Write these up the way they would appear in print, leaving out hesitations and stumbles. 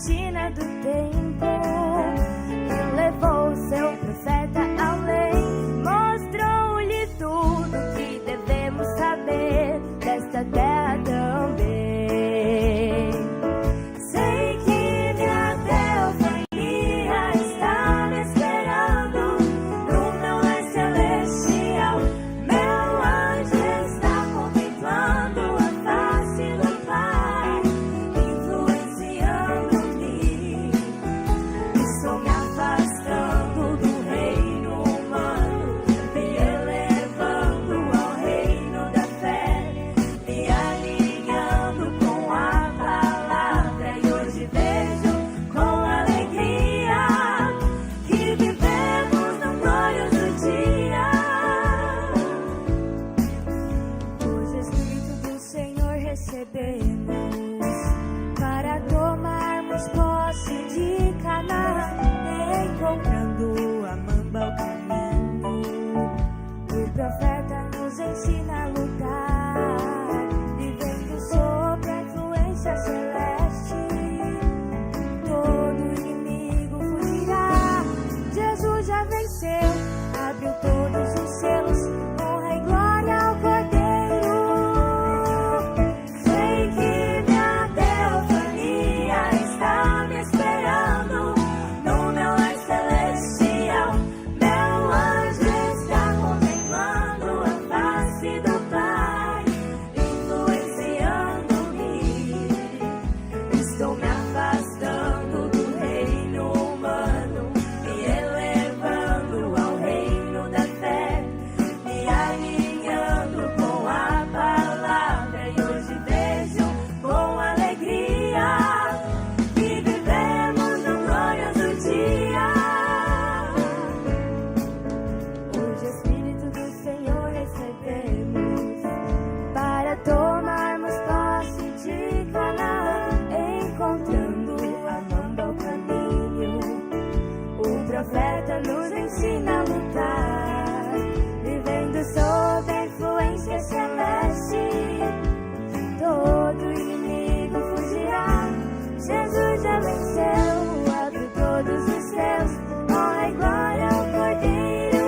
cortina do templo, que levou seu profeta além, mostrou-lhe tudo que devemos saber desta terra também. Sei que minha teofania está me esperando no meu lar celestial. Meu anjo está contemplando a face do Pai, influenciando-me. Estou me afastando do reino humano, me elevando ao reino da fé, me alinhando com a palavra. E hoje vejo com alegria que vivemos num glorioso dia. Hoje o Espírito do Senhor recebemos para tomarmos posse de Canaã, encontrando a mamba ao caminho. O profeta nos ensina a lutar, vivendo sob a influência celeste. Todo inimigo fugirá, Jesus já venceu, abriu todos os selos, honra e glória ao Cordeiro. Sei que minha teofania está me esperando no meu lar celestial. Meu anjo está contemplando a face do Pai, influenciando-me. Estou me afastando do reino humano, me elevando ao reino da fé, me alinhando com a palavra. E hoje vejo com alegria que vivemos num glorioso dia. Hoje o Espírito do Senhor recebemos para tomarmos posse de Canaã, encontrando a mamba ao caminho. O profeta nos ensina a lutar, vivendo sob a influência celeste. Todo inimigo fugirá, Jesus já venceu, abre todos os céus, honra e glória ao Cordeiro.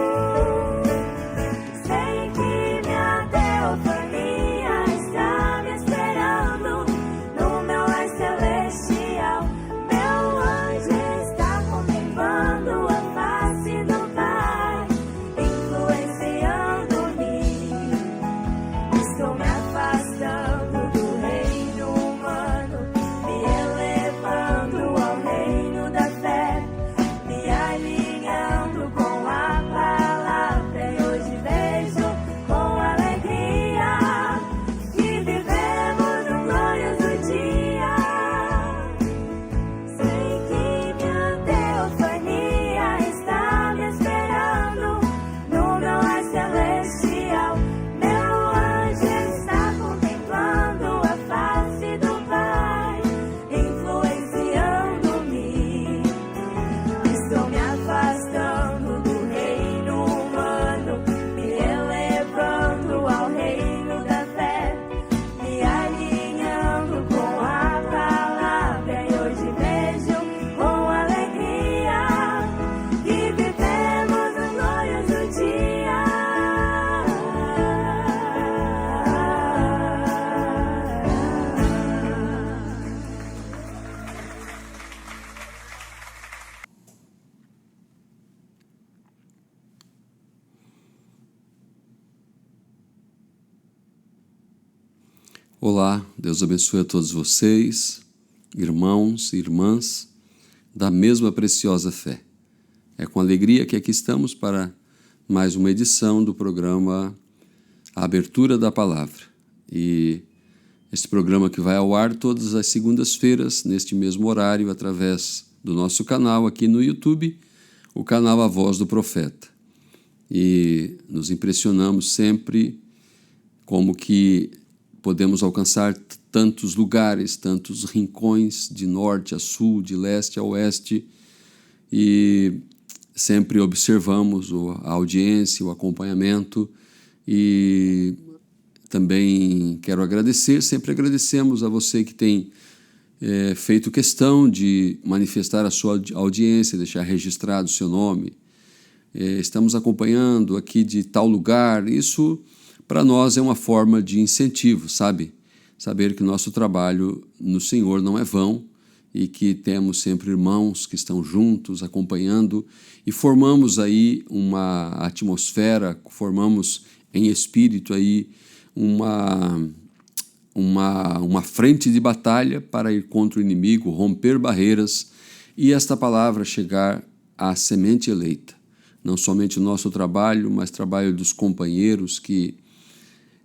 Sei que minha teofania está me esperando no meu lar celestial. Meu anjo está contemplando a face do Pai, influenciando-me. Estou me afastando do reino humano, me elevando ao reino da fé, me alinhando com a palavra. E hoje vejo com alegria que vivemos num glorioso dia. Sei que minha teofania está me esperando no meu lar celestial. Meu anjo está contemplando a face do Pai, influenciando-me. Estou me afastando do reino humano, me elevando ao reino da fé, me alinhando com a palavra. E hoje vejo com alegria que vivemos num glorioso dia. Olá, Deus abençoe a todos vocês, irmãos e irmãs da mesma preciosa fé. É com alegria que aqui estamos para mais uma edição do programa A Abertura da Palavra. E este programa que vai ao ar todas as segundas-feiras, neste mesmo horário, através do nosso canal aqui no YouTube, o canal A Voz do Profeta. E nos impressionamos sempre como que podemos alcançar tantos lugares, tantos rincões, de norte a sul, de leste a oeste, e sempre observamos a audiência, o acompanhamento, e também quero agradecer, sempre agradecemos a você que tem feito questão de manifestar a sua audiência, deixar registrado o seu nome. Estamos acompanhando aqui de tal lugar. Isso, para nós, é uma forma de incentivo, sabe? Saber que o nosso trabalho no Senhor não é vão e que temos sempre irmãos que estão juntos, acompanhando, e formamos aí uma atmosfera, formamos em espírito aí uma frente de batalha para ir contra o inimigo, romper barreiras e esta palavra chegar à semente eleita. Não somente o nosso trabalho, mas trabalho dos companheiros que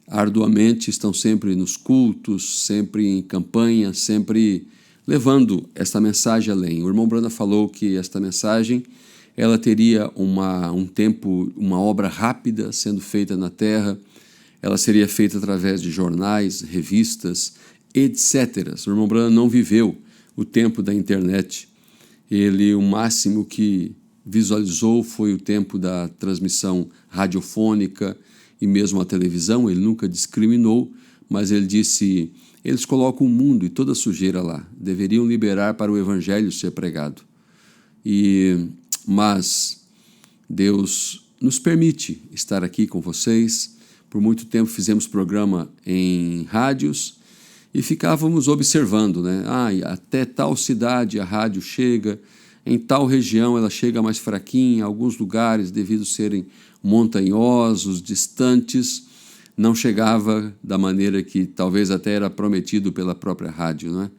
arduamente estão sempre nos cultos, sempre em campanha, sempre levando esta mensagem além. O irmão Brana falou que esta mensagem ela teria um tempo, uma obra rápida sendo feita na terra. Ela seria feita através de jornais, revistas, etc. O irmão Brana não viveu o tempo da internet. O máximo que visualizou foi o tempo da transmissão radiofônica e mesmo a televisão. Ele nunca discriminou, mas ele disse: eles colocam o mundo e toda a sujeira lá. Deveriam liberar para o evangelho ser pregado. Mas Deus nos permite estar aqui com vocês. Por muito tempo fizemos programa em rádios e ficávamos observando, né? Até tal cidade a rádio chega, em tal região ela chega mais fraquinha, em alguns lugares, devido serem montanhosos, distantes, não chegava da maneira que talvez até era prometido pela própria rádio, né?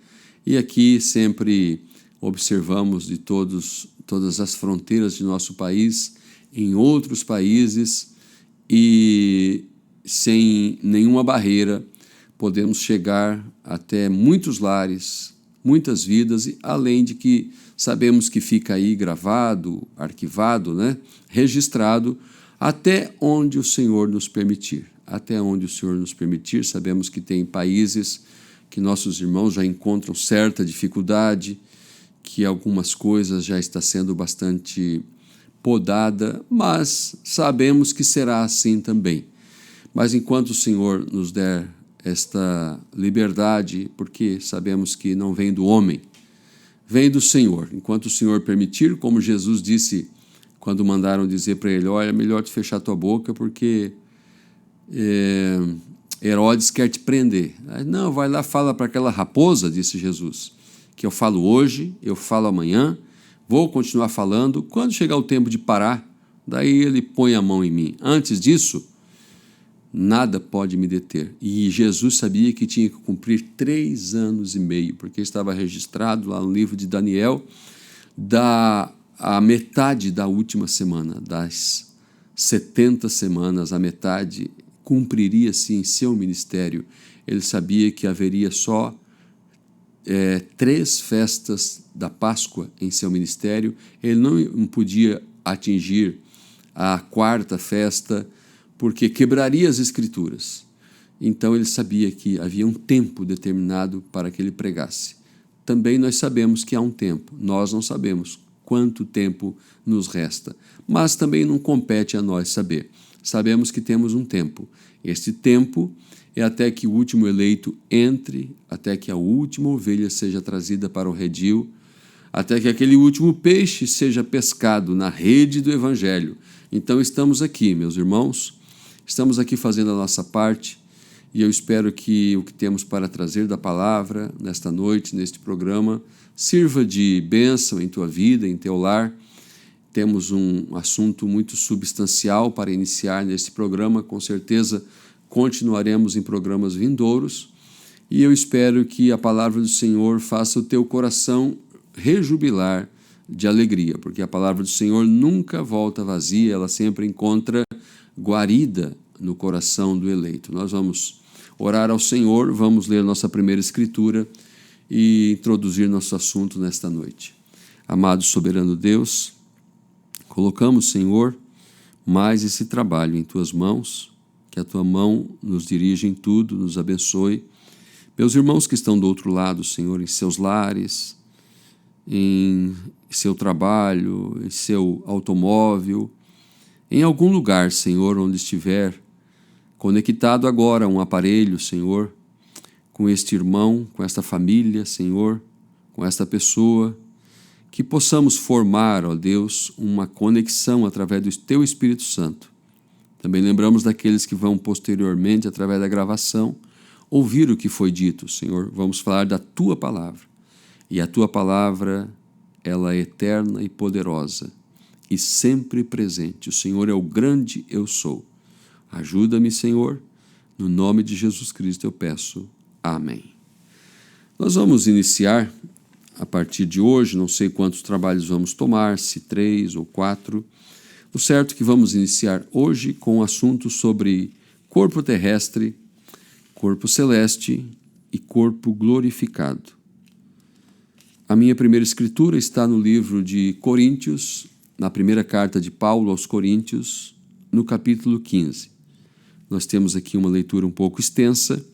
E aqui sempre observamos de todas as fronteiras de nosso país, em outros países, e sem nenhuma barreira podemos chegar até muitos lares, muitas vidas, e além de que sabemos que fica aí gravado, arquivado, né? Registrado, até onde o Senhor nos permitir. Até onde o Senhor nos permitir. Sabemos que tem países que nossos irmãos já encontram certa dificuldade, que algumas coisas já está sendo bastante podada, mas sabemos que será assim também. Mas enquanto o Senhor nos der esta liberdade, porque sabemos que não vem do homem, vem do Senhor. Enquanto o Senhor permitir, como Jesus disse quando mandaram dizer para ele: olha, é melhor tu fechar tua boca porque Herodes quer te prender. Não, vai lá, fala para aquela raposa, disse Jesus, que eu falo hoje, eu falo amanhã, vou continuar falando. Quando chegar o tempo de parar, daí ele põe a mão em mim. Antes disso, nada pode me deter. E Jesus sabia que tinha que cumprir 3 anos e meio, porque estava registrado lá no livro de Daniel, a metade da última semana, das 70 semanas, a metade cumpriria-se em seu ministério. Ele sabia que haveria só 3 festas da Páscoa em seu ministério. Ele não podia atingir a 4ª festa, porque quebraria as Escrituras. Então ele sabia que havia um tempo determinado para que ele pregasse. Também nós sabemos que há um tempo, nós não sabemos quanto tempo nos resta, mas também não compete a nós saber. Sabemos que temos um tempo. Este tempo é até que o último eleito entre, até que a última ovelha seja trazida para o redil, até que aquele último peixe seja pescado na rede do Evangelho. Então estamos aqui, meus irmãos, estamos aqui fazendo a nossa parte, e eu espero que o que temos para trazer da palavra nesta noite, neste programa, sirva de bênção em tua vida, em teu lar. Temos um assunto muito substancial para iniciar neste programa, com certeza continuaremos em programas vindouros, e eu espero que a palavra do Senhor faça o teu coração rejubilar de alegria, porque a palavra do Senhor nunca volta vazia, ela sempre encontra guarida no coração do eleito. Nós vamos orar ao Senhor, vamos ler nossa primeira escritura e introduzir nosso assunto nesta noite. Amado soberano Deus, colocamos, Senhor, mais esse trabalho em tuas mãos, que a tua mão nos dirija em tudo, nos abençoe. Meus irmãos que estão do outro lado, Senhor, em seus lares, em seu trabalho, em seu automóvel, em algum lugar, Senhor, onde estiver conectado agora a um aparelho, Senhor, com este irmão, com esta família, Senhor, com esta pessoa, que possamos formar, ó Deus, uma conexão através do Teu Espírito Santo. Também lembramos daqueles que vão posteriormente, através da gravação, ouvir o que foi dito. Senhor, vamos falar da Tua Palavra. E a Tua Palavra, ela é eterna e poderosa e sempre presente. O Senhor é o grande eu sou. Ajuda-me, Senhor. No nome de Jesus Cristo eu peço. Amém. Nós vamos iniciar a partir de hoje, não sei quantos trabalhos vamos tomar, se 3 ou 4. O certo é que vamos iniciar hoje com um assunto sobre corpo terrestre, corpo celeste e corpo glorificado. A minha primeira escritura está no livro de Coríntios, na primeira carta de Paulo aos Coríntios, no capítulo 15. Nós temos aqui uma leitura um pouco extensa,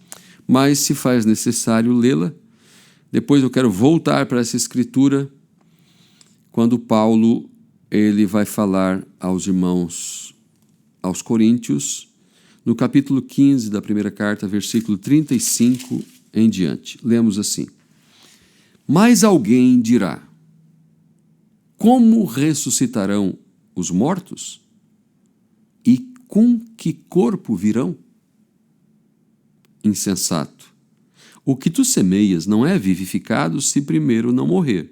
mas se faz necessário lê-la. Depois eu quero voltar para essa escritura, quando Paulo ele vai falar aos irmãos, aos Coríntios, no capítulo 15 da primeira carta, versículo 35 em diante. Lemos assim: Mas alguém dirá: como ressuscitarão os mortos? E com que corpo virão? Insensato! O que tu semeias não é vivificado se primeiro não morrer.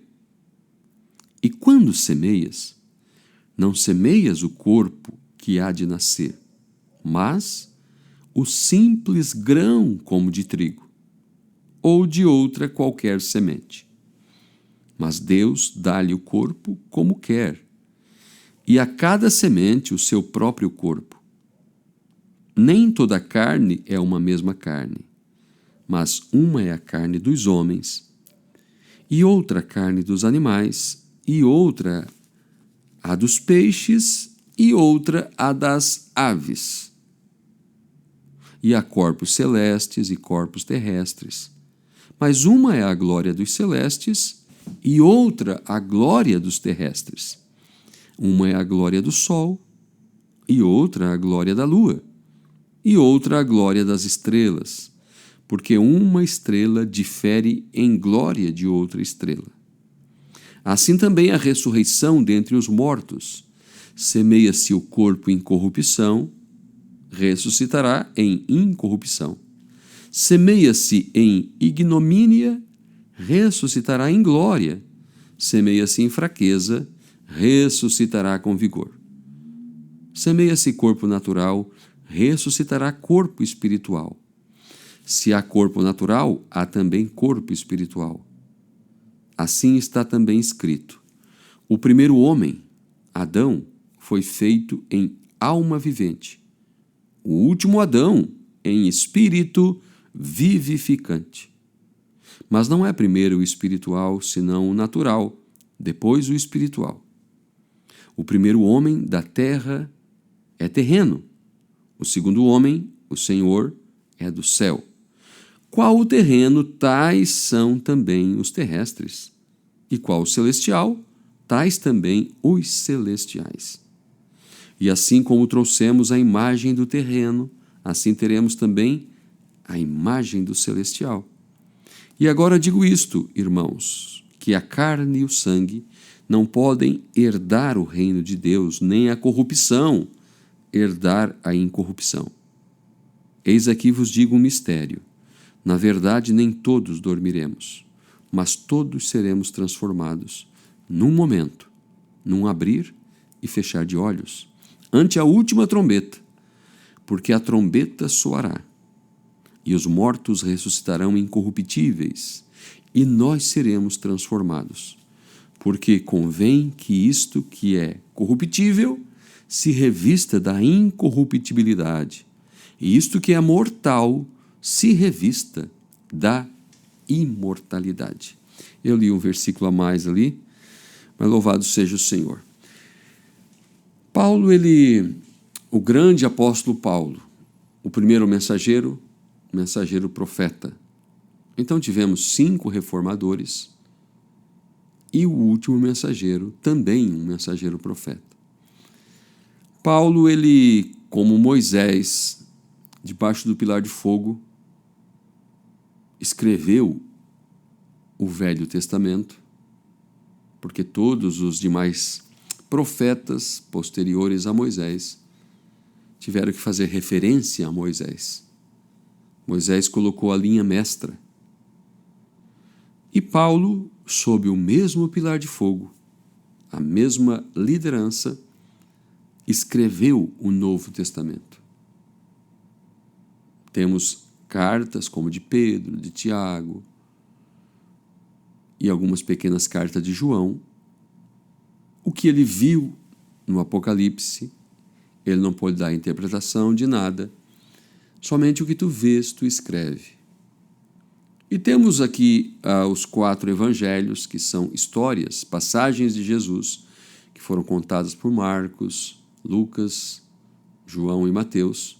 E quando semeias, não semeias o corpo que há de nascer, mas o simples grão como de trigo, ou de outra qualquer semente. Mas Deus dá-lhe o corpo como quer, e a cada semente o seu próprio corpo. Nem toda carne é uma mesma carne, mas uma é a carne dos homens, e outra a carne dos animais, e outra a dos peixes, e outra a das aves. E há corpos celestes e corpos terrestres, mas uma é a glória dos celestes, e outra a glória dos terrestres. Uma é a glória do sol, e outra a glória da lua, e outra a glória das estrelas, porque uma estrela difere em glória de outra estrela. Assim também a ressurreição dentre os mortos. Semeia-se o corpo em corrupção, ressuscitará em incorrupção. Semeia-se em ignomínia, ressuscitará em glória. Semeia-se em fraqueza, ressuscitará com vigor. Semeia-se corpo natural, ressuscitará corpo espiritual. Se há corpo natural, há também corpo espiritual. Assim está também escrito: o primeiro homem, Adão, foi feito em alma vivente. O último Adão, em espírito vivificante. Mas não é primeiro o espiritual, senão o natural, depois o espiritual. O primeiro homem da terra é terreno. O segundo homem, o Senhor, é do céu. Qual o terreno, tais são também os terrestres. E qual o celestial, tais também os celestiais. E assim como trouxemos a imagem do terreno, assim teremos também a imagem do celestial. E agora digo isto, irmãos, que a carne e o sangue não podem herdar o reino de Deus, nem a corrupção herdar a incorrupção. Eis aqui vos digo um mistério. Na verdade, nem todos dormiremos, mas todos seremos transformados num momento, num abrir e fechar de olhos, ante a última trombeta, porque a trombeta soará, e os mortos ressuscitarão incorruptíveis, e nós seremos transformados, porque convém que isto que é corruptível se revista da incorruptibilidade, e isto que é mortal se revista da imortalidade. Eu li um versículo a mais ali, mas louvado seja o Senhor. Paulo, o grande apóstolo Paulo, o primeiro mensageiro profeta. Então tivemos 5 reformadores e o último mensageiro, também um mensageiro profeta. Paulo, como Moisés, debaixo do pilar de fogo, escreveu o Velho Testamento, porque todos os demais profetas posteriores a Moisés tiveram que fazer referência a Moisés. Moisés colocou a linha mestra. E Paulo, sob o mesmo pilar de fogo, a mesma liderança, escreveu o Novo Testamento. Temos cartas como de Pedro, de Tiago e algumas pequenas cartas de João. O que ele viu no Apocalipse, ele não pode dar interpretação de nada, somente o que tu vês, tu escreve. E temos aqui os 4 evangelhos, que são histórias, passagens de Jesus, que foram contadas por Marcos, Lucas, João e Mateus.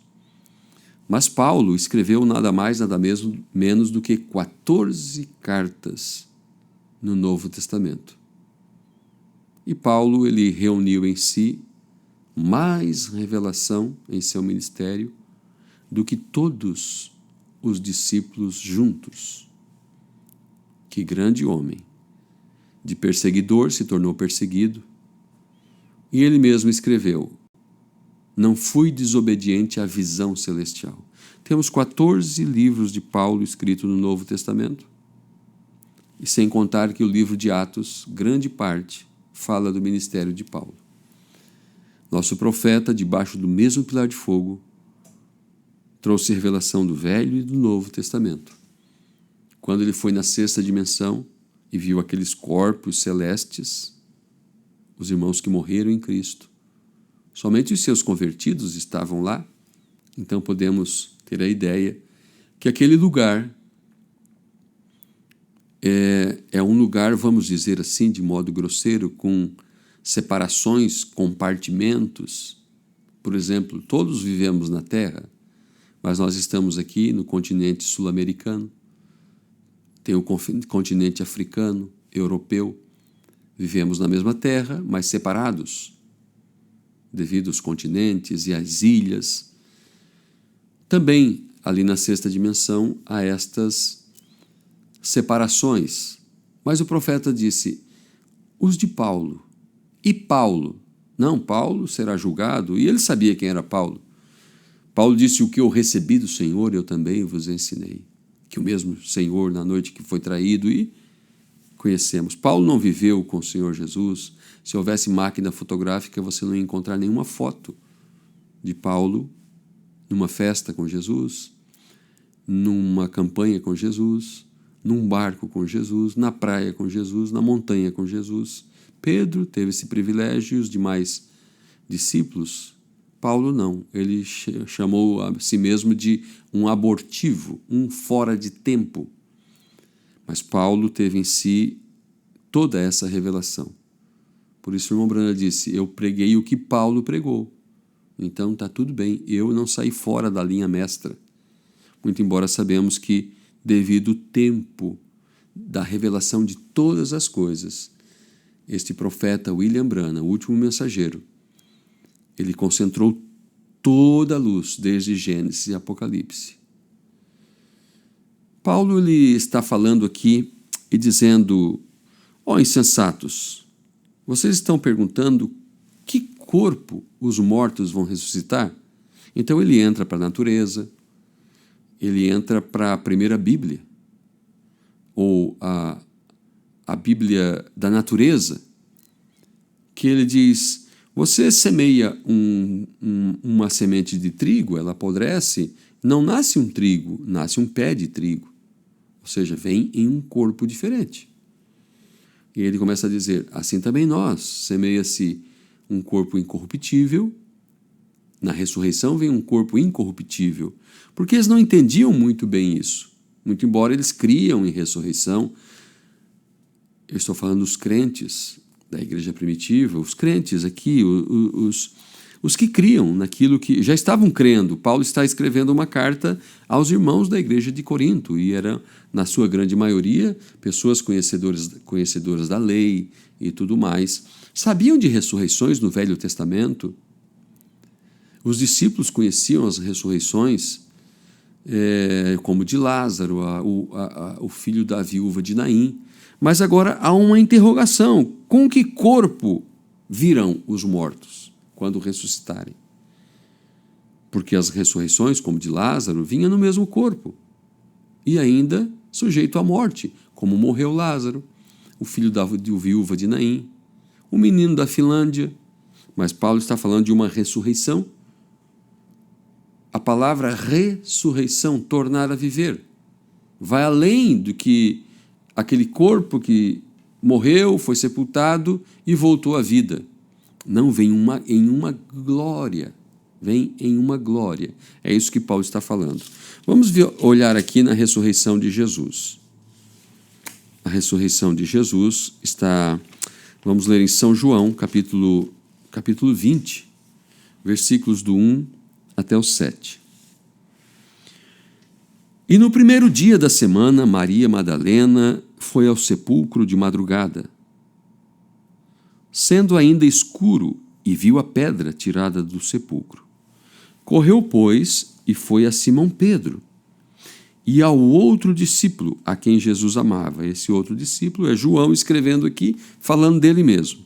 Mas Paulo escreveu nada mais, nada menos do que 14 cartas no Novo Testamento. E Paulo, ele reuniu em si mais revelação em seu ministério do que todos os discípulos juntos. Que grande homem! De perseguidor se tornou perseguido. E ele mesmo escreveu: não fui desobediente à visão celestial. Temos 14 livros de Paulo escritos no Novo Testamento. E sem contar que o livro de Atos, grande parte, fala do ministério de Paulo. Nosso profeta, debaixo do mesmo pilar de fogo, trouxe revelação do Velho e do Novo Testamento. Quando ele foi na 6ª dimensão e viu aqueles corpos celestes, os irmãos que morreram em Cristo, somente os seus convertidos estavam lá. Então podemos ter a ideia que aquele lugar é um lugar, vamos dizer assim, de modo grosseiro, com separações, compartimentos. Por exemplo, todos vivemos na Terra, mas nós estamos aqui no continente sul-americano, tem o continente africano, europeu. Vivemos na mesma terra, mas separados, devido aos continentes e às ilhas. Também, ali na 6ª dimensão, há estas separações. Mas o profeta disse: os de Paulo. E Paulo? Não, Paulo será julgado. E ele sabia quem era Paulo. Paulo disse: o que eu recebi do Senhor, eu também vos ensinei. Que o mesmo Senhor, na noite que foi traído, e conhecemos. Paulo não viveu com o Senhor Jesus. Se houvesse máquina fotográfica, você não ia encontrar nenhuma foto de Paulo numa festa com Jesus, numa campanha com Jesus, num barco com Jesus, na praia com Jesus, na montanha com Jesus. Pedro teve esse privilégio e os demais discípulos. Paulo não. Ele chamou a si mesmo de um abortivo, um fora de tempo. Mas Paulo teve em si toda essa revelação. Por isso o irmão Branham disse: eu preguei o que Paulo pregou. Então está tudo bem, eu não saí fora da linha mestra. Muito embora sabemos que, devido ao tempo da revelação de todas as coisas, este profeta William Branham, o último mensageiro, ele concentrou toda a luz, desde Gênesis e Apocalipse. Paulo ele está falando aqui e dizendo: ó insensatos, vocês estão perguntando que corpo os mortos vão ressuscitar? Então ele entra para a natureza, ele entra para a primeira Bíblia, ou a Bíblia da natureza, que ele diz: você semeia uma semente de trigo, ela apodrece, não nasce um trigo, nasce um pé de trigo. Ou seja, vem em um corpo diferente. E ele começa a dizer: assim também nós, semeia-se um corpo incorruptível, na ressurreição vem um corpo incorruptível. Porque eles não entendiam muito bem isso. Muito embora eles criam em ressurreição. Eu estou falando dos crentes da igreja primitiva, os crentes aqui, os que criam naquilo que já estavam crendo. Paulo está escrevendo uma carta aos irmãos da igreja de Corinto, e eram, na sua grande maioria, pessoas conhecedoras da lei e tudo mais. Sabiam de ressurreições no Velho Testamento? Os discípulos conheciam as ressurreições como de Lázaro, o filho da viúva de Naim. Mas agora há uma interrogação: com que corpo virão os mortos quando ressuscitarem? Porque as ressurreições, como de Lázaro, vinham no mesmo corpo e ainda sujeito à morte, como morreu Lázaro, o filho da viúva de Naim, o menino da Finlândia. Mas Paulo está falando de uma ressurreição. A palavra ressurreição, tornar a viver, vai além do que aquele corpo que morreu, foi sepultado e voltou à vida. Não, vem em uma glória. Vem em uma glória. É isso que Paulo está falando. Vamos olhar aqui na ressurreição de Jesus. A ressurreição de Jesus está... Vamos ler em São João, capítulo 20, versículos do 1 até o 7. E no primeiro dia da semana, Maria Madalena foi ao sepulcro de madrugada, sendo ainda escuro, e viu a pedra tirada do sepulcro. Correu, pois, e foi a Simão Pedro e ao outro discípulo a quem Jesus amava. Esse outro discípulo é João, escrevendo aqui, falando dele mesmo.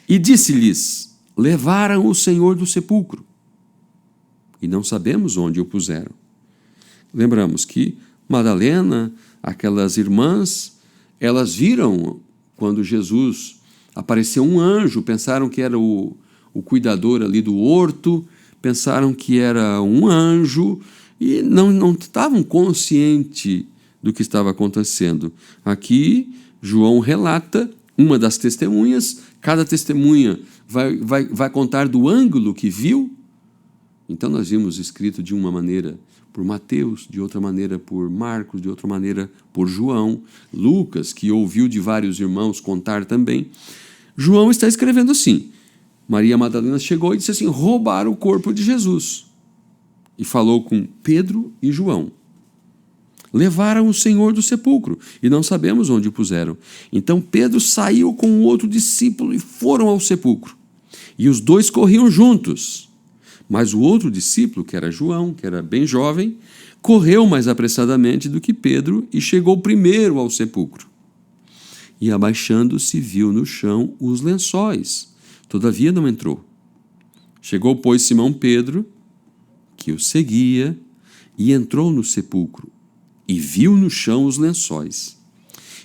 E disse-lhes: levaram o Senhor do sepulcro, e não sabemos onde o puseram. Lembramos que Madalena, aquelas irmãs, elas viram quando Jesus apareceu um anjo, pensaram que era o cuidador ali do horto, pensaram que era um anjo e não estavam conscientes do que estava acontecendo. Aqui, João relata uma das testemunhas, cada testemunha vai contar do ângulo que viu. Então nós vimos escrito de uma maneira por Mateus, de outra maneira por Marcos, de outra maneira por João, Lucas, que ouviu de vários irmãos contar também. João está escrevendo assim: Maria Madalena chegou e disse assim: roubaram o corpo de Jesus. E falou com Pedro e João. Levaram o Senhor do sepulcro e não sabemos onde o puseram. Então Pedro saiu com o outro discípulo e foram ao sepulcro. E os dois corriam juntos. Mas o outro discípulo, que era João, que era bem jovem, correu mais apressadamente do que Pedro e chegou primeiro ao sepulcro. E abaixando-se, viu no chão os lençóis. Todavia não entrou. Chegou, pois, Simão Pedro, que o seguia, e entrou no sepulcro, e viu no chão os lençóis,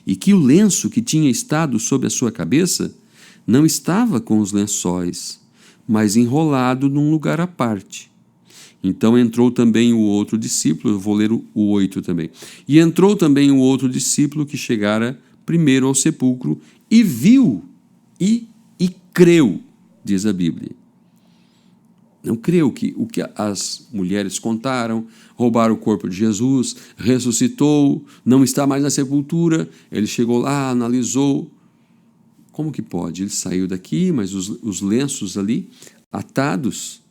e que o lenço que tinha estado sobre a sua cabeça não estava com os lençóis, mas enrolado num lugar à parte. Então entrou também o outro discípulo, eu vou ler o 8 também. E entrou também o outro discípulo que chegara primeiro ao sepulcro, e viu, e creu, diz a Bíblia. Não creu que o que as mulheres contaram, roubaram o corpo de Jesus, ressuscitou, não está mais na sepultura. Ele chegou lá, analisou. Como que pode? Ele saiu daqui, mas os lenços ali, atados,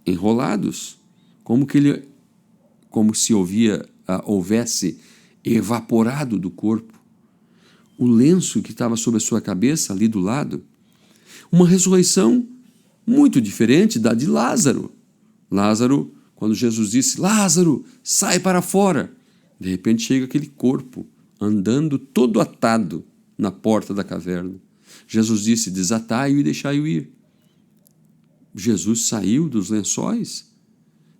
enrolados, como se houvesse evaporado do corpo. O lenço que estava sobre a sua cabeça, ali do lado. Uma ressurreição muito diferente da de Lázaro. Lázaro, quando Jesus disse: Lázaro, sai para fora. De repente chega aquele corpo, andando todo atado na porta da caverna. Jesus disse: desatai-o e deixai-o ir. Jesus saiu dos lençóis,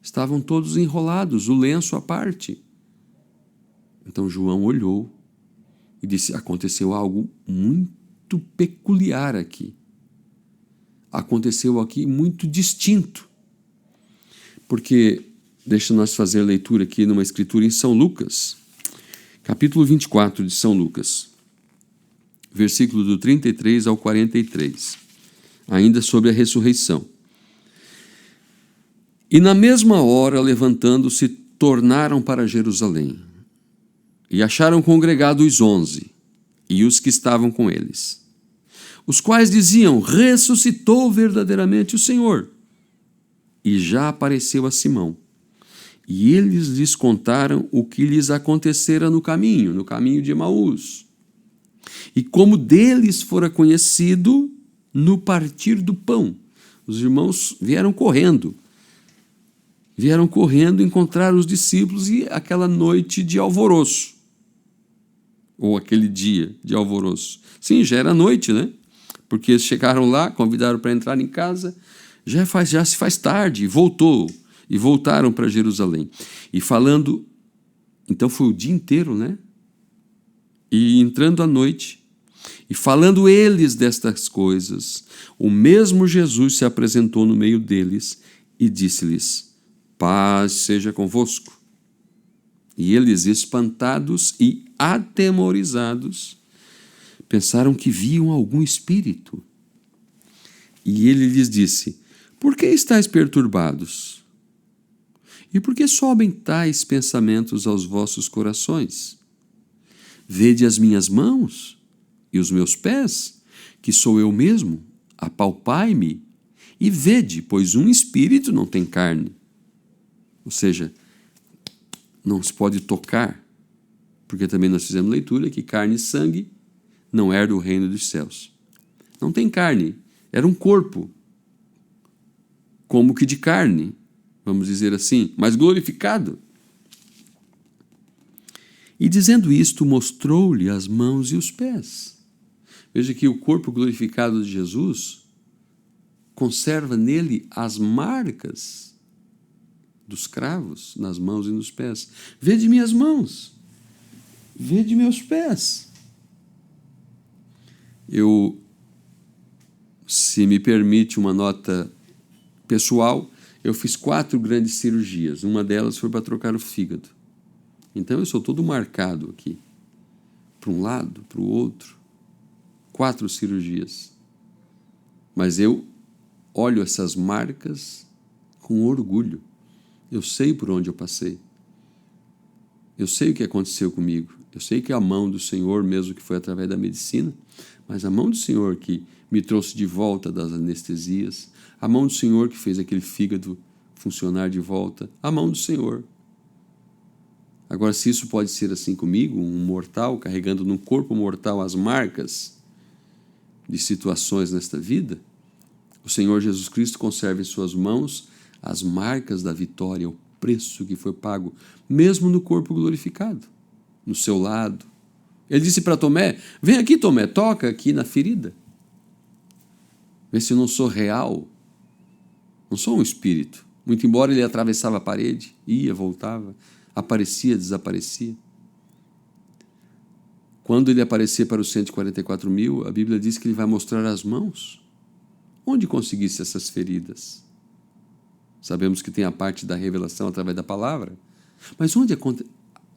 estavam todos enrolados, o lenço à parte. Então João olhou e disse: aconteceu algo muito peculiar aqui. Aconteceu aqui muito distinto. Porque, deixa nós fazer leitura aqui numa escritura em São Lucas, capítulo 24 de São Lucas, versículo do 33 ao 43, ainda sobre a ressurreição. E na mesma hora, levantando-se, tornaram para Jerusalém, e acharam congregados os 11, e os que estavam com eles, os quais diziam: ressuscitou verdadeiramente o Senhor, e já apareceu a Simão. E eles lhes contaram o que lhes acontecera no caminho de Emaús, e como deles fora conhecido no partir do pão. Os irmãos vieram correndo vieram correndo encontrar os discípulos e aquela noite de alvoroço, ou aquele dia de alvoroço. Sim, já era noite, né? Porque eles chegaram lá, convidaram para entrar em casa, já se faz tarde, e voltaram para Jerusalém. E falando, então foi o dia inteiro, né? E entrando à noite, e falando eles destas coisas, o mesmo Jesus se apresentou no meio deles e disse-lhes: paz seja convosco. E eles, espantados e atemorizados, pensaram que viam algum espírito. E ele lhes disse: por que estáis perturbados? E por que sobem tais pensamentos aos vossos corações? Vede as minhas mãos e os meus pés, que sou eu mesmo, apalpai-me e vede, pois um espírito não tem carne. Ou seja, não se pode tocar, porque também nós fizemos leitura que carne e sangue não herdam o reino dos céus. Não tem carne, era um corpo, como que de carne, vamos dizer assim, mas glorificado. E dizendo isto, mostrou-lhe as mãos e os pés. Veja que o corpo glorificado de Jesus conserva nele as marcas dos cravos nas mãos e nos pés. Vede minhas mãos, vede meus pés. Se me permite uma nota pessoal, eu fiz 4 grandes cirurgias. Uma delas foi para trocar o fígado. Então eu sou todo marcado aqui, para um lado, para o outro. 4 cirurgias. Mas eu olho essas marcas com orgulho. Eu sei por onde eu passei. Eu sei o que aconteceu comigo. Eu sei que é a mão do Senhor, mesmo que foi através da medicina, mas a mão do Senhor que me trouxe de volta das anestesias, a mão do Senhor que fez aquele fígado funcionar de volta, a mão do Senhor. Agora, se isso pode ser assim comigo, um mortal carregando num corpo mortal as marcas de situações nesta vida, o Senhor Jesus Cristo conserva em suas mãos as marcas da vitória, o preço que foi pago, mesmo no corpo glorificado, no seu lado. Ele disse para Tomé: vem aqui, Tomé, toca aqui na ferida. Vê se eu não sou real, não sou um espírito. Muito embora ele atravessava a parede, ia, voltava, aparecia, desaparecia. Quando ele aparecer para os 144 mil, a Bíblia diz que ele vai mostrar as mãos. Onde conseguisse essas feridas? Sabemos que tem a parte da revelação através da palavra. Mas onde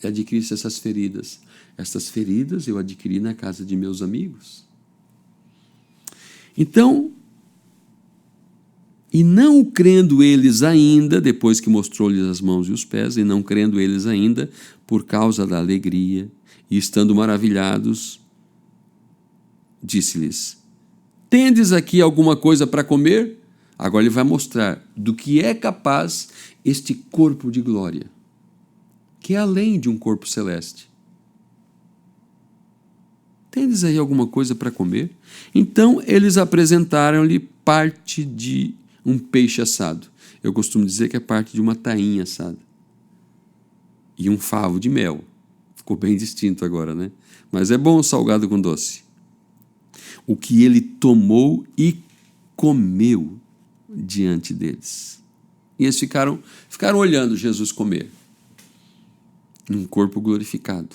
adquirisse essas feridas? Estas feridas eu adquiri na casa de meus amigos. Então, e não crendo eles ainda, depois que mostrou-lhes as mãos e os pés, e não crendo eles ainda, por causa da alegria, e estando maravilhados, disse-lhes: tendes aqui alguma coisa para comer? Agora ele vai mostrar do que é capaz este corpo de glória, que é além de um corpo celeste. Tendes aí alguma coisa para comer? Então eles apresentaram-lhe parte de um peixe assado. Eu costumo dizer que é parte de uma tainha assada. E um favo de mel. Ficou bem distinto agora, né? Mas é bom salgado com doce. O que ele tomou e comeu diante deles. E eles ficaram olhando Jesus comer. Num corpo glorificado.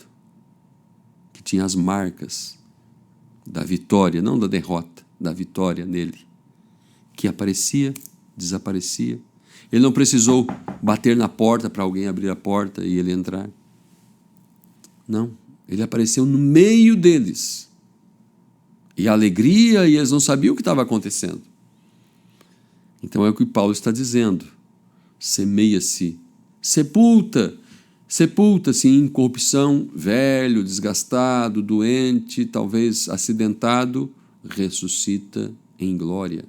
Que tinha as marcas da vitória, não da derrota, da vitória nele. Que aparecia, desaparecia. Ele não precisou bater na porta para alguém abrir a porta e ele entrar. Não, ele apareceu no meio deles. E a alegria, e eles não sabiam o que estava acontecendo. Então é o que Paulo está dizendo. Semeia-se, sepulta-se em corrupção, velho, desgastado, doente, talvez acidentado, ressuscita em glória.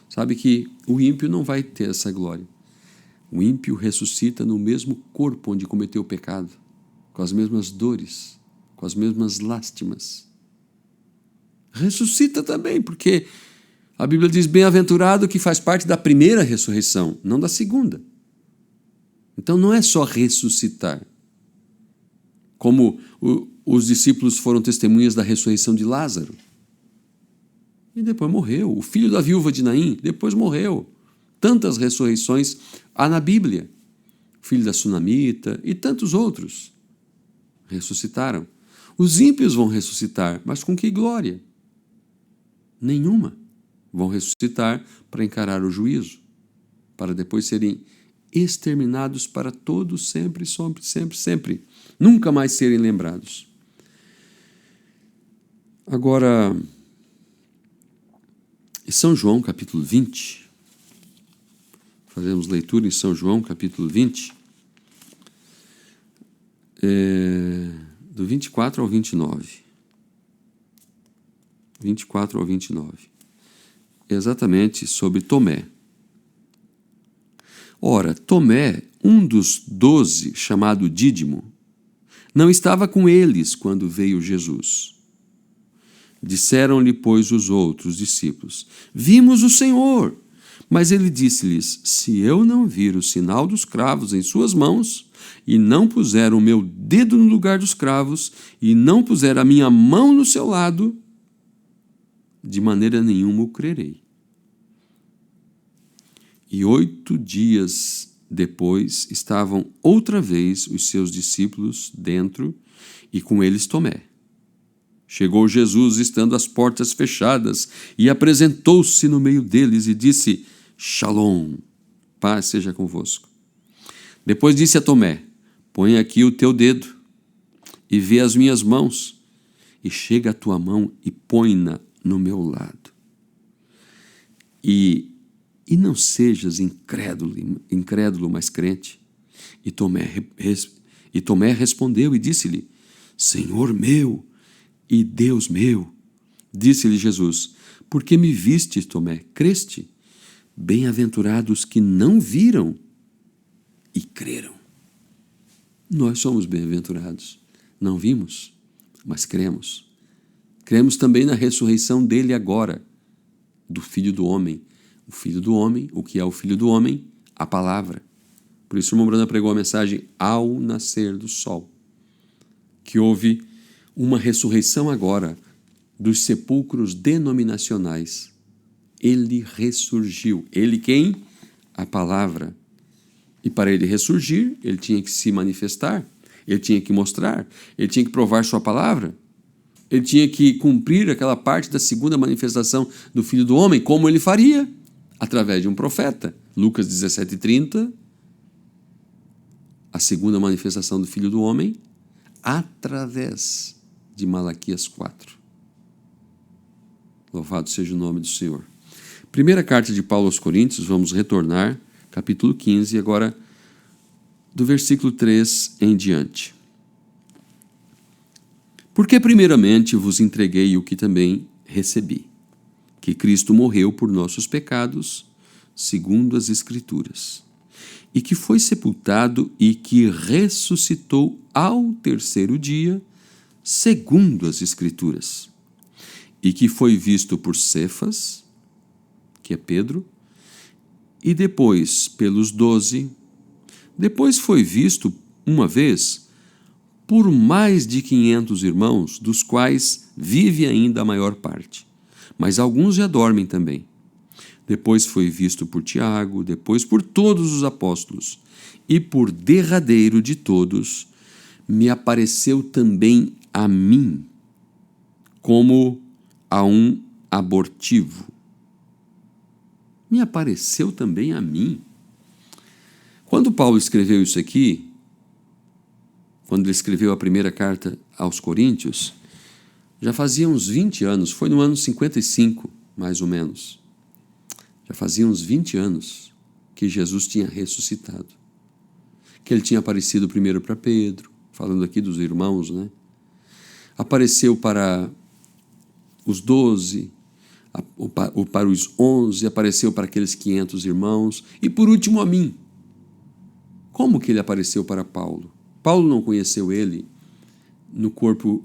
Sabe que o ímpio não vai ter essa glória. O ímpio ressuscita no mesmo corpo onde cometeu o pecado, com as mesmas dores, com as mesmas lástimas. Ressuscita também, porque a Bíblia diz: bem-aventurado que faz parte da primeira ressurreição, não da segunda. Então não é só ressuscitar. Como os discípulos foram testemunhas da ressurreição de Lázaro. E depois morreu. O filho da viúva de Naim depois morreu. Tantas ressurreições há na Bíblia. O filho da Sunamita e tantos outros ressuscitaram. Os ímpios vão ressuscitar, mas com que glória? Nenhuma. Vão ressuscitar para encarar o juízo, para depois serem exterminados para todos, sempre, sempre, sempre, sempre. Nunca mais serem lembrados. Agora, em São João, capítulo 20, fazemos leitura em São João, capítulo 20, do 24 ao 29. 24 ao 29. Exatamente sobre Tomé. Ora, Tomé, um dos 12, chamado Dídimo, não estava com eles quando veio Jesus. Disseram-lhe, pois, os outros discípulos: Vimos o Senhor. Mas ele disse-lhes: Se eu não vir o sinal dos cravos em suas mãos, e não puser o meu dedo no lugar dos cravos, e não puser a minha mão no seu lado, de maneira nenhuma o crerei. E 8 dias depois estavam outra vez os seus discípulos dentro, e com eles Tomé. Chegou Jesus, estando as portas fechadas, e apresentou-se no meio deles e disse: Shalom, paz seja convosco. Depois disse a Tomé: Põe aqui o teu dedo e vê as minhas mãos, e chega a tua mão e põe-na no meu lado. E não sejas incrédulo, mas crente. E Tomé respondeu e disse-lhe: Senhor meu e Deus meu. Disse-lhe Jesus: Por que me viste, Tomé? Creste? Bem-aventurados que não viram e creram. Nós somos bem-aventurados. Não vimos, mas cremos. Cremos também na ressurreição dele agora, do Filho do Homem. O Filho do Homem, o que é o Filho do Homem? A palavra. Por isso o irmão Brana pregou a mensagem ao nascer do sol, que houve uma ressurreição agora dos sepulcros denominacionais. Ele ressurgiu. Ele quem? A palavra. E para ele ressurgir, ele tinha que se manifestar, ele tinha que mostrar, ele tinha que provar sua palavra, ele tinha que cumprir aquela parte da segunda manifestação do Filho do Homem, como ele faria? Através de um profeta. Lucas 17:30, a segunda manifestação do Filho do Homem, através de Malaquias 4. Louvado seja o nome do Senhor. Primeira carta de Paulo aos Coríntios, vamos retornar, capítulo 15, agora do versículo 3 em diante. Porque primeiramente vos entreguei o que também recebi, que Cristo morreu por nossos pecados, segundo as Escrituras, e que foi sepultado e que ressuscitou ao terceiro dia, segundo as Escrituras, e que foi visto por Cefas, que é Pedro, e depois pelos 12, depois foi visto uma vez por mais de 500 irmãos, dos quais vive ainda a maior parte, mas alguns já dormem também. Depois foi visto por Tiago, depois por todos os apóstolos, e por derradeiro de todos, me apareceu também a mim, como a um abortivo. Me apareceu também a mim. Quando Paulo escreveu isso aqui, quando ele escreveu a primeira carta aos Coríntios, já fazia uns 20 anos, foi no ano 55, mais ou menos. Já fazia uns 20 anos que Jesus tinha ressuscitado. Que ele tinha aparecido primeiro para Pedro, falando aqui dos irmãos, né? Apareceu para os 12, para os 11, apareceu para aqueles 500 irmãos, e por último a mim. Como que ele apareceu para Paulo? Paulo não conheceu ele no corpo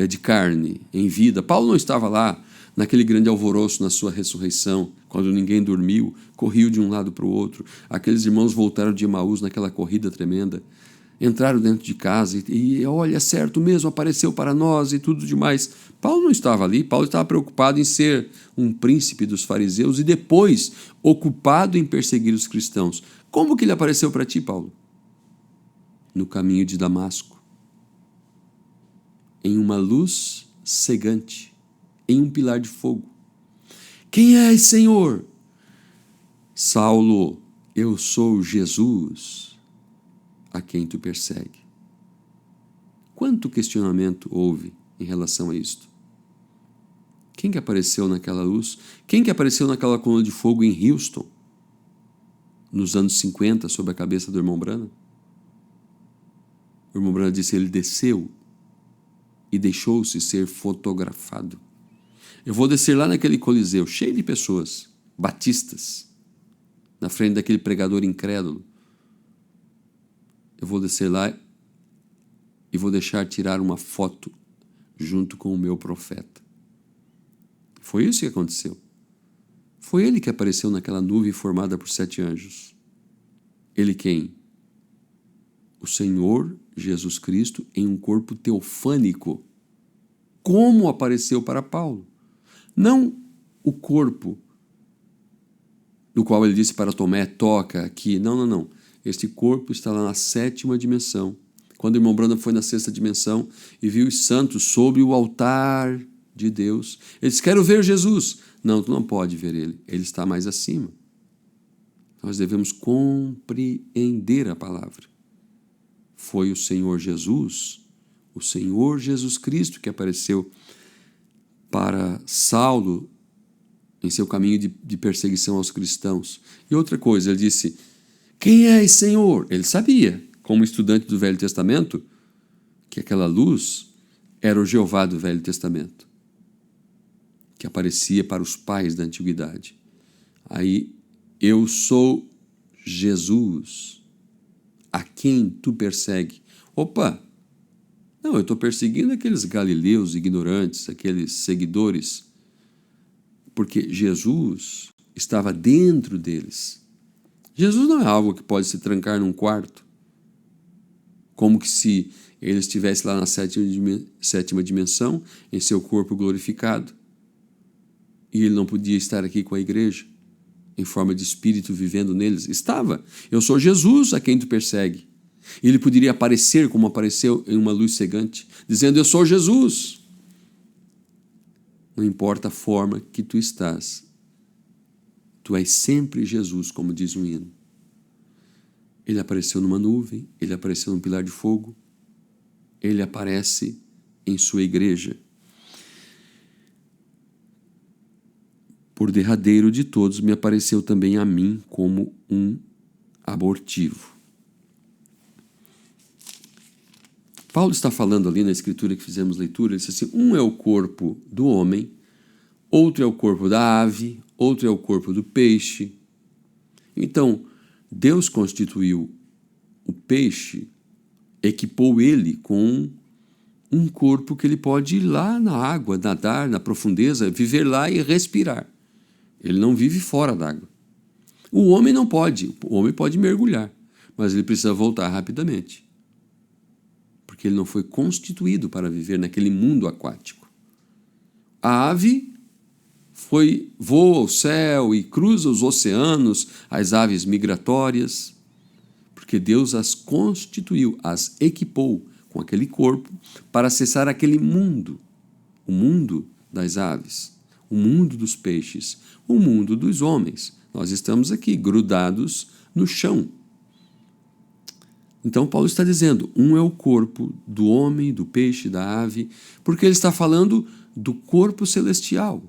de carne, em vida. Paulo não estava lá naquele grande alvoroço na sua ressurreição, quando ninguém dormiu, corriam de um lado para o outro. Aqueles irmãos voltaram de Emaús naquela corrida tremenda. Entraram dentro de casa e olha, certo mesmo, apareceu para nós e tudo demais. Paulo não estava ali, Paulo estava preocupado em ser um príncipe dos fariseus e depois ocupado em perseguir os cristãos. Como que ele apareceu para ti, Paulo? No caminho de Damasco, em uma luz cegante, em um pilar de fogo. Quem és, Senhor? Saulo, eu sou Jesus, a quem tu persegue. Quanto questionamento houve em relação a isto? Quem que apareceu naquela luz? Quem que apareceu naquela coluna de fogo em Houston, nos anos 50, sob a cabeça do irmão Branham? O irmão Branham disse, ele desceu e deixou-se ser fotografado. Eu vou descer lá naquele coliseu, cheio de pessoas, batistas, na frente daquele pregador incrédulo. Eu vou descer lá e vou deixar tirar uma foto junto com o meu profeta. Foi isso que aconteceu. Foi ele que apareceu naquela nuvem formada por 7 anjos. Ele quem? O Senhor Jesus Cristo em um corpo teofânico. Como apareceu para Paulo? Não o corpo do qual ele disse para Tomé, toca aqui. Não. Este corpo está lá na 7ª dimensão. Quando o irmão Branham foi na 6ª dimensão e viu os santos sobre o altar de Deus, ele disse, quero ver Jesus. Não, tu não pode ver ele. Ele está mais acima. Nós devemos compreender a palavra. Foi o Senhor Jesus Cristo que apareceu para Saulo em seu caminho de perseguição aos cristãos. E outra coisa, ele disse, quem és, Senhor? Ele sabia, como estudante do Velho Testamento, que aquela luz era o Jeová do Velho Testamento, que aparecia para os pais da antiguidade. Aí, eu sou Jesus, a quem tu persegue. Opa! Não, eu estou perseguindo aqueles galileus ignorantes, aqueles seguidores, porque Jesus estava dentro deles. Jesus não é algo que pode se trancar num quarto, como que se ele estivesse lá na 7ª dimensão, em seu corpo glorificado, e ele não podia estar aqui com a igreja, em forma de espírito vivendo neles. Estava. Eu sou Jesus a quem tu persegue. Ele poderia aparecer como apareceu em uma luz cegante, dizendo, eu sou Jesus. Não importa a forma que tu estás, tu és sempre Jesus, como diz um hino. Ele apareceu numa nuvem, ele apareceu num pilar de fogo, ele aparece em sua igreja. Por derradeiro de todos, me apareceu também a mim como um abortivo. Paulo está falando ali na escritura que fizemos leitura, ele disse assim, um é o corpo do homem, outro é o corpo da ave, outro é o corpo do peixe. Então, Deus constituiu o peixe, equipou ele com um corpo que ele pode ir lá na água, nadar na profundeza, viver lá e respirar. Ele não vive fora d'água. O homem não pode, o homem pode mergulhar, mas ele precisa voltar rapidamente, porque ele não foi constituído para viver naquele mundo aquático. A ave voa ao céu e cruza os oceanos, as aves migratórias, porque Deus as constituiu, as equipou com aquele corpo para acessar aquele mundo, o mundo das aves, o mundo dos peixes, o mundo dos homens. Nós estamos aqui grudados no chão. Então Paulo está dizendo, um é o corpo do homem, do peixe, da ave, porque ele está falando do corpo celestial,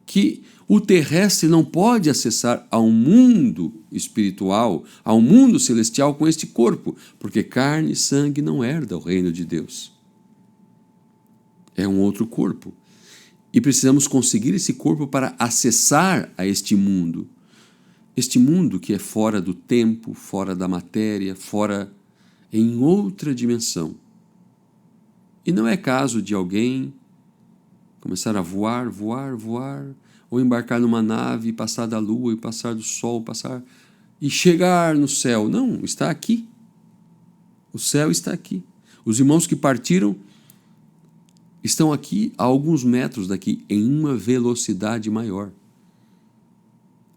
que o terrestre não pode acessar ao mundo espiritual, ao mundo celestial com este corpo, porque carne e sangue não herda o reino de Deus. É um outro corpo. E precisamos conseguir esse corpo para acessar a este mundo que é fora do tempo, fora da matéria, fora em outra dimensão. E não é caso de alguém começar a voar, ou embarcar numa nave e passar da lua, e passar do sol, passar e chegar no céu. Não, está aqui. O céu está aqui. Os irmãos que partiram estão aqui a alguns metros daqui, em uma velocidade maior.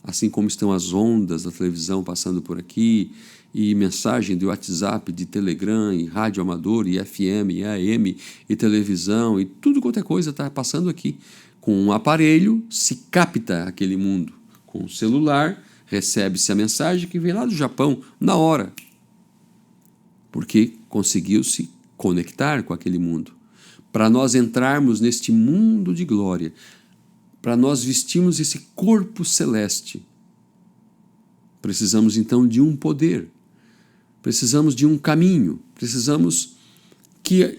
Assim como estão as ondas da televisão passando por aqui, e mensagem de WhatsApp, de Telegram, e rádio amador, e FM, e AM, e televisão, e tudo quanto é coisa está passando aqui. Com um aparelho se capta aquele mundo. Com o celular recebe-se a mensagem que vem lá do Japão, na hora. Porque conseguiu se conectar com aquele mundo. Para nós entrarmos neste mundo de glória, para nós vestirmos esse corpo celeste, precisamos então de um poder, precisamos de um caminho, precisamos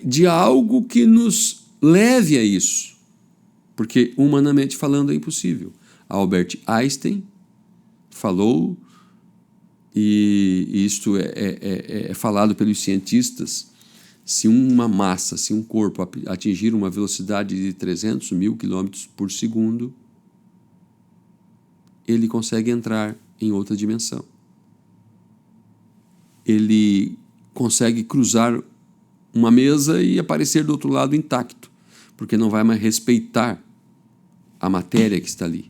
de algo que nos leve a isso, porque humanamente falando é impossível. Albert Einstein falou, e isto é falado pelos cientistas: se uma massa, se um corpo atingir uma velocidade de 300 mil quilômetros por segundo, ele consegue entrar em outra dimensão. Ele consegue cruzar uma mesa e aparecer do outro lado intacto, porque não vai mais respeitar a matéria que está ali.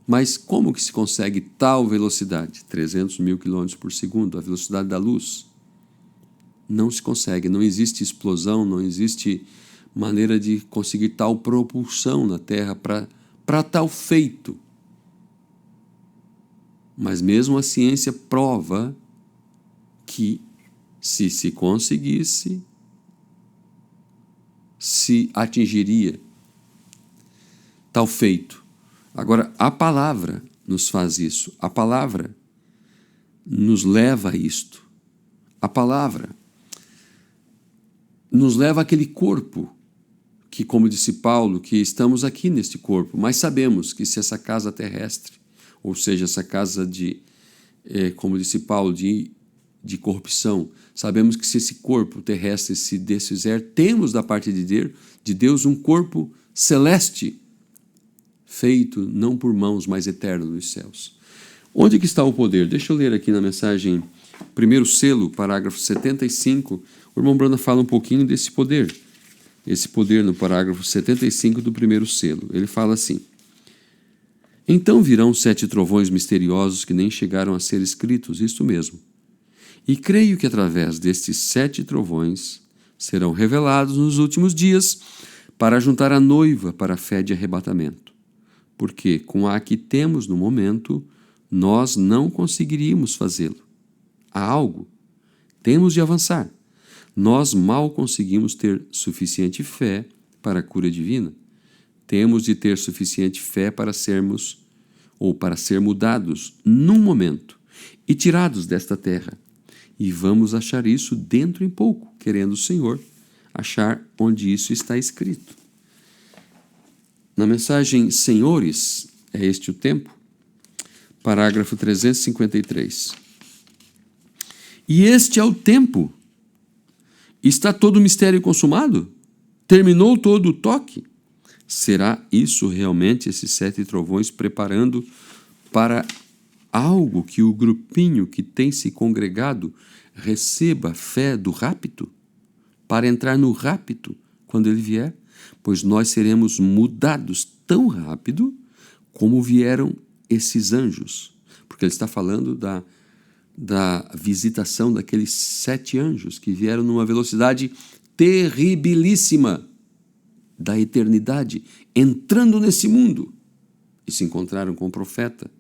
Mas como que se consegue tal velocidade? 300 mil quilômetros por segundo, a velocidade da luz. Não se consegue, não existe explosão, não existe maneira de conseguir tal propulsão na Terra para tal feito. Mas mesmo a ciência prova que, se conseguisse, se atingiria tal feito. Agora, a palavra nos faz isso, a palavra nos leva a isto, a palavra nos leva àquele corpo que, como disse Paulo, que estamos aqui neste corpo, mas sabemos que se essa casa terrestre, ou seja, essa casa como disse Paulo, de corrupção, sabemos que se esse corpo terrestre se desfizer, temos da parte de Deus um corpo celeste, feito não por mãos, mas eterno nos céus. Onde que está o poder? Deixa eu ler aqui na mensagem, primeiro selo, parágrafo 75, o irmão Brana fala um pouquinho desse poder. Esse poder no parágrafo 75 do primeiro selo. Ele fala assim: então virão 7 trovões misteriosos que nem chegaram a ser escritos, isto mesmo. E creio que através destes 7 trovões serão revelados nos últimos dias para juntar a noiva para a fé de arrebatamento. Porque com a que temos no momento, nós não conseguiríamos fazê-lo. Há algo. Temos de avançar. Nós mal conseguimos ter suficiente fé para a cura divina. Temos de ter suficiente fé para ser mudados num momento e tirados desta terra. E vamos achar isso dentro em pouco, querendo o Senhor achar onde isso está escrito. Na mensagem Senhores, é este o tempo, parágrafo 353. E este é o tempo. Está todo o mistério consumado? Terminou todo o toque? Será isso realmente esses 7 trovões preparando para algo que o grupinho que tem se congregado receba fé do rapto? Para entrar no rapto quando ele vier? Pois nós seremos mudados tão rápido como vieram esses anjos. Porque ele está falando da visitação daqueles 7 anjos que vieram numa velocidade terribilíssima da eternidade, entrando nesse mundo e se encontraram com o profeta.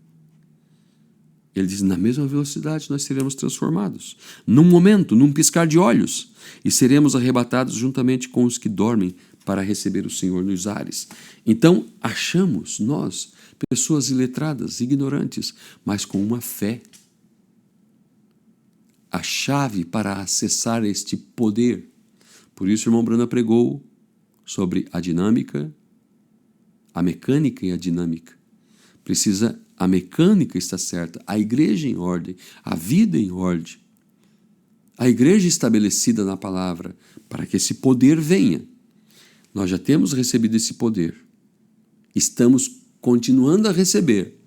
Ele diz: na mesma velocidade nós seremos transformados, num momento, num piscar de olhos, e seremos arrebatados juntamente com os que dormem para receber o Senhor nos ares. Então achamos nós, pessoas iletradas, ignorantes, mas com uma fé, a chave para acessar este poder. Por isso o irmão Brana pregou sobre a dinâmica, a mecânica e a dinâmica. A mecânica está certa, a igreja em ordem, a vida em ordem, a igreja estabelecida na palavra, para que esse poder venha. Nós já temos recebido esse poder. estamos continuando a receber.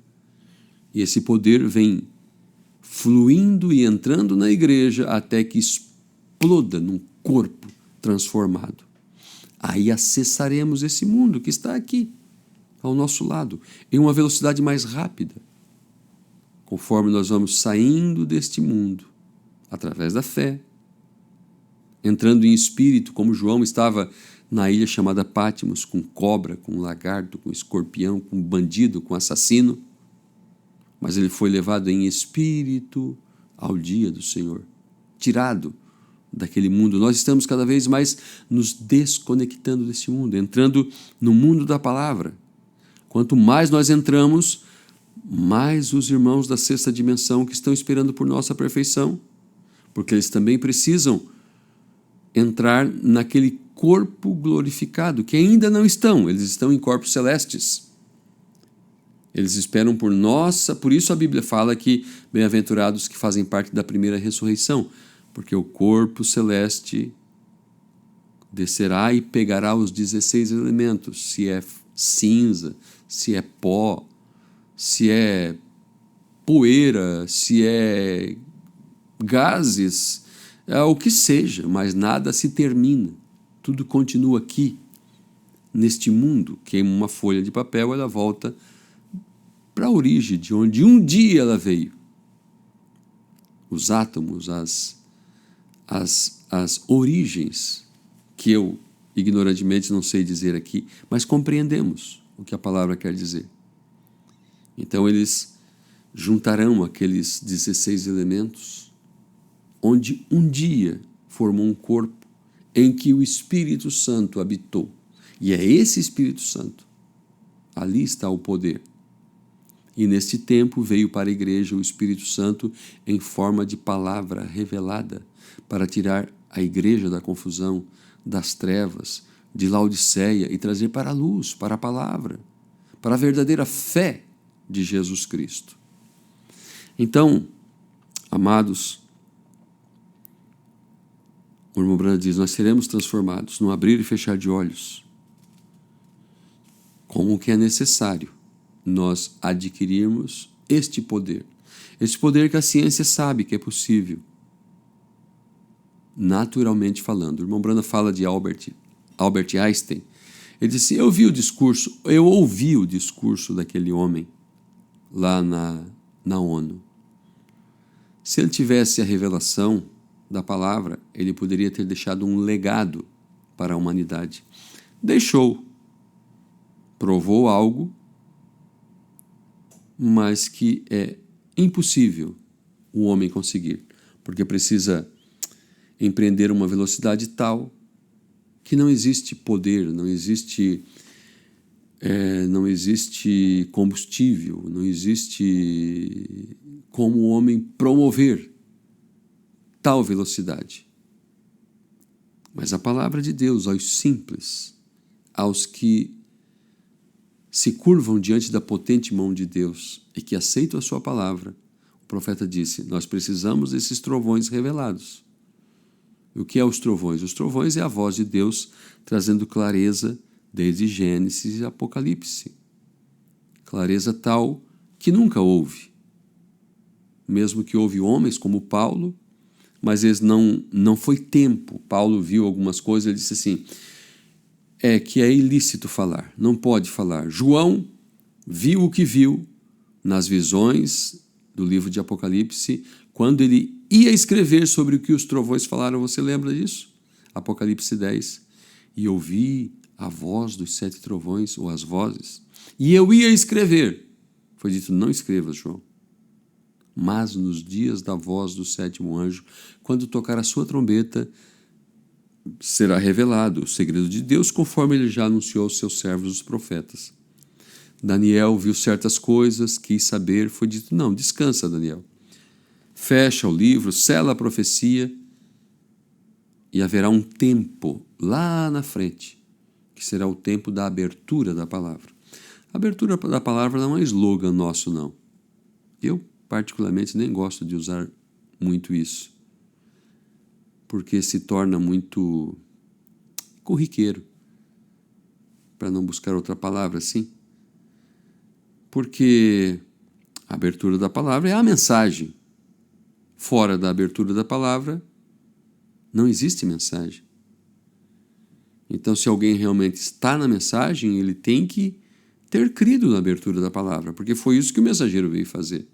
E esse poder vem fluindo e entrando na igreja até que exploda num corpo transformado. Aí acessaremos esse mundo que está aqui, ao nosso lado, em uma velocidade mais rápida, conforme nós vamos saindo deste mundo, através da fé, entrando em espírito, como João estava na ilha chamada Pátimos, com cobra, com lagarto, com escorpião, com bandido, com assassino, mas ele foi levado em espírito ao dia do Senhor, tirado daquele mundo. Nós estamos cada vez mais nos desconectando desse mundo, entrando no mundo da palavra. Quanto mais nós entramos, mais os irmãos da sexta dimensão que estão esperando por nossa perfeição, porque eles também precisam entrar naquele corpo glorificado, que ainda não estão, eles estão em corpos celestes. Eles esperam por isso a Bíblia fala que bem-aventurados que fazem parte da primeira ressurreição, porque o corpo celeste descerá e pegará os 16 elementos, se é cinza, se é pó, se é poeira, se é gases, o que seja, mas nada se termina. Tudo continua aqui, neste mundo. Queima uma folha de papel, ela volta para a origem, de onde um dia ela veio. Os átomos, as origens, que eu ignorantemente não sei dizer aqui, mas compreendemos o que a palavra quer dizer. Então eles juntarão aqueles 16 elementos, onde um dia formou um corpo em que o Espírito Santo habitou. E é esse Espírito Santo. Ali está o poder. E neste tempo veio para a igreja o Espírito Santo em forma de palavra revelada, para tirar a igreja da confusão, das trevas, de Laodiceia e trazer para a luz, para a palavra, para a verdadeira fé de Jesus Cristo. Então, amados, o irmão Branham diz, nós seremos transformados no abrir e fechar de olhos, como que é necessário nós adquirirmos este poder que a ciência sabe que é possível, naturalmente falando. O irmão Branham fala de Albert Einstein. Ele disse, eu ouvi o discurso daquele homem lá na ONU. Se ele tivesse a revelação da palavra, ele poderia ter deixado um legado para a humanidade. Deixou. Provou algo, mas que é impossível o homem conseguir, porque precisa empreender uma velocidade tal que não existe poder, não existe combustível, não existe como o homem promover tal velocidade. Mas a palavra de Deus aos simples, aos que se curvam diante da potente mão de Deus e que aceitam a sua palavra, o profeta disse, nós precisamos desses trovões revelados. E o que é os trovões? Os trovões é a voz de Deus trazendo clareza desde Gênesis e Apocalipse. Clareza tal que nunca houve. Mesmo que houve homens como Paulo, mas eles não foi tempo. Paulo viu algumas coisas, ele disse assim, que é ilícito falar, não pode falar. João viu o que viu nas visões do livro de Apocalipse, quando ele ia escrever sobre o que os trovões falaram. Você lembra disso? Apocalipse 10. E ouvi a voz dos 7 trovões, ou as vozes, e eu ia escrever. Foi dito, não escreva, João. Mas nos dias da voz do 7º anjo, quando tocar a sua trombeta, será revelado o segredo de Deus, conforme ele já anunciou aos seus servos, os profetas. Daniel viu certas coisas, quis saber, foi dito, não, descansa, Daniel. Fecha o livro, sela a profecia, e haverá um tempo lá na frente, que será o tempo da abertura da palavra. A abertura da palavra não é slogan nosso, não. Eu, particularmente, nem gosto de usar muito isso, porque se torna muito corriqueiro, para não buscar outra palavra assim. Porque a abertura da palavra é a mensagem. Fora da abertura da palavra, não existe mensagem. Então, se alguém realmente está na mensagem, ele tem que ter crido na abertura da palavra, porque foi isso que o mensageiro veio fazer.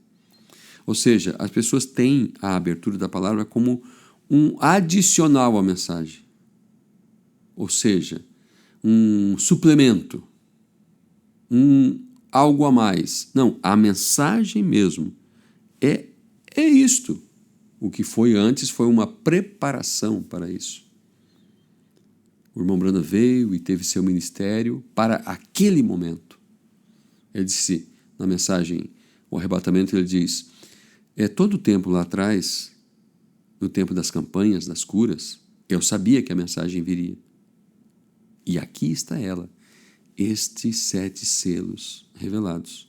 Ou seja, as pessoas têm a abertura da palavra como um adicional à mensagem. Ou seja, um suplemento, algo a mais. Não, a mensagem mesmo é isto. O que foi antes foi uma preparação para isso. O irmão Branham veio e teve seu ministério para aquele momento. Ele disse, na mensagem, o arrebatamento, ele diz, todo o tempo lá atrás, no tempo das campanhas, das curas, eu sabia que a mensagem viria. E aqui está ela, estes 7 selos revelados.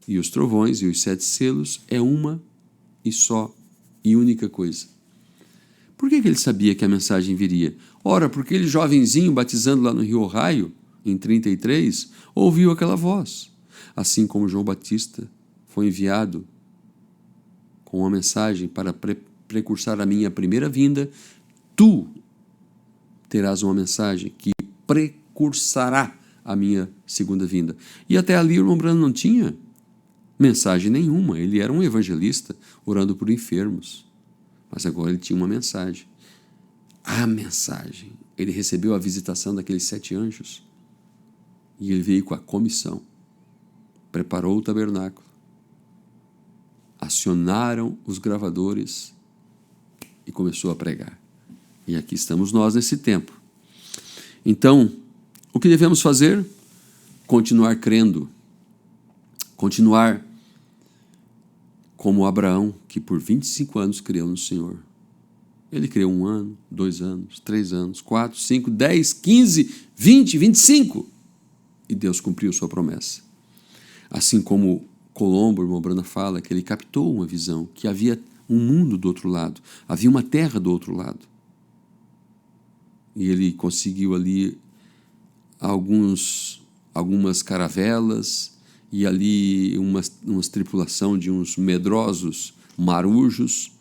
E os trovões e os 7 selos é uma e só e única coisa. Por que ele sabia que a mensagem viria? Ora, porque ele, jovenzinho, batizando lá no Rio Ohio, em 33, ouviu aquela voz. Assim como João Batista foi enviado com uma mensagem para precursar a minha primeira vinda, tu terás uma mensagem que precursará a minha segunda vinda. E até ali o irmão Branham não tinha mensagem nenhuma. Ele era um evangelista orando por enfermos. Mas agora ele tinha uma mensagem. A mensagem. Ele recebeu a visitação daqueles 7 anjos. E ele veio com a comissão. Preparou o tabernáculo. Acionaram os gravadores e começou a pregar. E aqui estamos nós nesse tempo. Então, o que devemos fazer? Continuar crendo. Continuar como Abraão, que por 25 anos creu no Senhor. Ele creu 1 ano, 2 anos, 3 anos, 4, 5, 10, 15, 20, 25. E Deus cumpriu sua promessa. Assim como Colombo, o irmão Branham fala, que ele captou uma visão, que havia um mundo do outro lado, havia uma terra do outro lado. E ele conseguiu ali algumas caravelas e ali umas tripulação de uns medrosos marujos.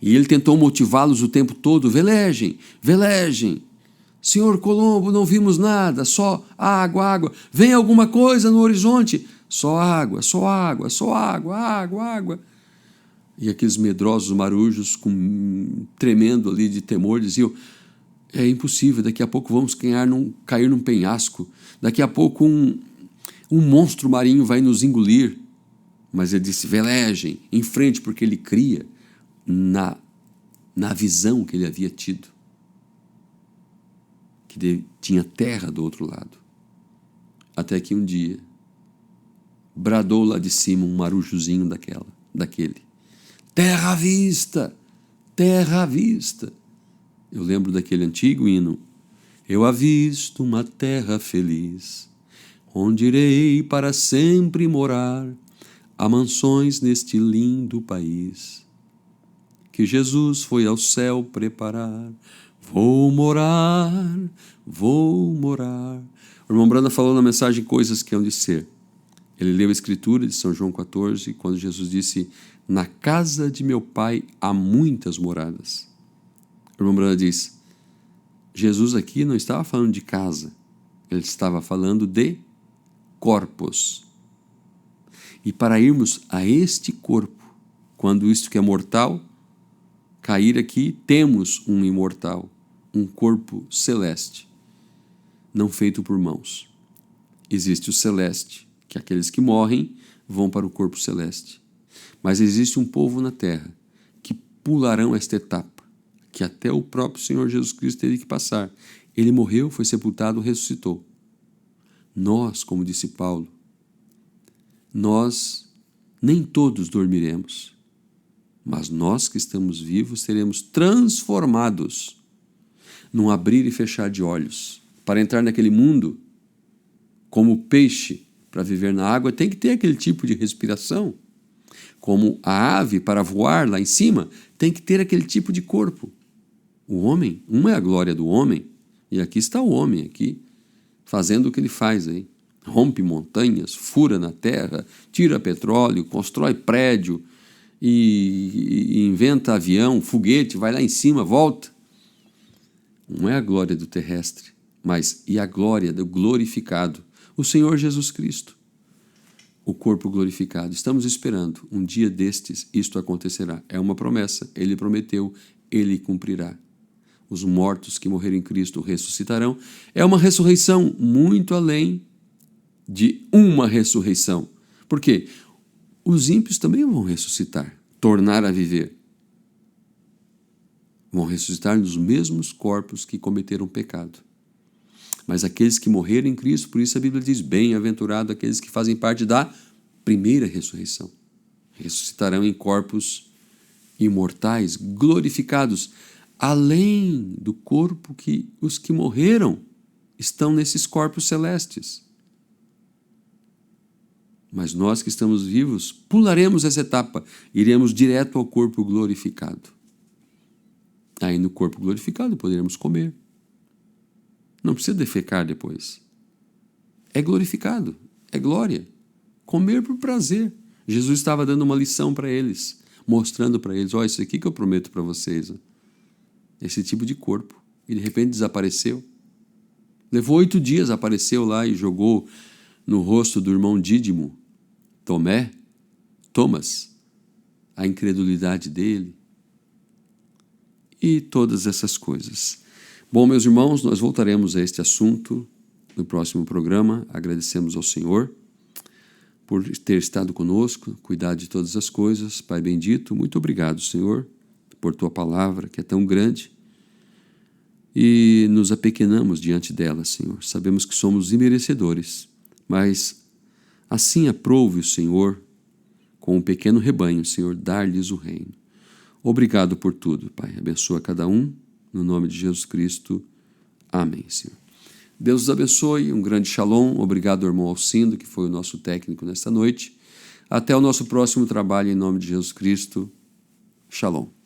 E ele tentou motivá-los o tempo todo, velejem, velejem. Senhor Colombo, não vimos nada, só água, água. Vem alguma coisa no horizonte? Só água, só água, só água, água, água. E aqueles medrosos marujos, tremendo ali de temor, diziam, é impossível, daqui a pouco vamos cair num penhasco, daqui a pouco um monstro marinho vai nos engolir. Mas ele disse, velejem, em frente, porque ele cria na visão que ele havia tido, que tinha terra do outro lado. Até que um dia, bradou lá de cima um marujozinho daquele. Terra à vista! Terra à vista! Eu lembro daquele antigo hino. Eu avisto uma terra feliz, onde irei para sempre morar, há mansões neste lindo país, que Jesus foi ao céu preparar. Vou morar, vou morar. O irmão Branham falou na mensagem coisas que hão de ser. Ele leu a Escritura de São João 14, quando Jesus disse, na casa de meu pai há muitas moradas. O irmão Branham diz, Jesus aqui não estava falando de casa, ele estava falando de corpos. E para irmos a este corpo, quando isto que é mortal cair aqui, temos um imortal, um corpo celeste, não feito por mãos. Existe o celeste, que aqueles que morrem vão para o corpo celeste. Mas existe um povo na terra que pularão esta etapa, que até o próprio Senhor Jesus Cristo teve que passar. Ele morreu, foi sepultado, ressuscitou. Nós, como disse Paulo, nós nem todos dormiremos, mas nós que estamos vivos seremos transformados num abrir e fechar de olhos. Para entrar naquele mundo, como o peixe, para viver na água, tem que ter aquele tipo de respiração. Como a ave, para voar lá em cima, tem que ter aquele tipo de corpo. O homem, uma é a glória do homem, e aqui está o homem, aqui, fazendo o que ele faz aí. rompe montanhas, fura na terra, tira petróleo, constrói prédio e inventa avião, foguete, vai lá em cima, volta. Não é a glória do terrestre, mas e a glória do glorificado, o Senhor Jesus Cristo, o corpo glorificado. Estamos esperando, um dia destes isto acontecerá. É uma promessa, Ele prometeu, Ele cumprirá. Os mortos que morrerem em Cristo ressuscitarão. É uma ressurreição muito além de uma ressurreição. Por quê? Os ímpios também vão ressuscitar, tornar a viver. Vão ressuscitar nos mesmos corpos que cometeram pecado. Mas aqueles que morreram em Cristo, por isso a Bíblia diz, bem-aventurado aqueles que fazem parte da primeira ressurreição. Ressuscitarão em corpos imortais, glorificados, além do corpo que os que morreram estão nesses corpos celestes. Mas nós que estamos vivos, pularemos essa etapa, iremos direto ao corpo glorificado. Aí no corpo glorificado poderemos comer. Não precisa defecar depois. É glorificado, é glória. Comer por prazer. Jesus estava dando uma lição para eles, mostrando para eles, isso aqui que eu prometo para vocês. Esse tipo de corpo. E de repente desapareceu. Levou 8 dias, apareceu lá e jogou no rosto do irmão Dídimo, Thomas, a incredulidade dele e todas essas coisas. Bom, meus irmãos, nós voltaremos a este assunto no próximo programa. Agradecemos ao Senhor por ter estado conosco, cuidado de todas as coisas. Pai bendito, muito obrigado, Senhor, por Tua palavra, que é tão grande, e nos apequenamos diante dela, Senhor. Sabemos que somos imerecedores, mas assim aprouve o Senhor, com um pequeno rebanho, Senhor, dar-lhes o reino. Obrigado por tudo, Pai. Abençoa cada um, no nome de Jesus Cristo. Amém, Senhor. Deus os abençoe, um grande shalom. Obrigado, irmão Alcindo, que foi o nosso técnico nesta noite. Até o nosso próximo trabalho, em nome de Jesus Cristo. Shalom.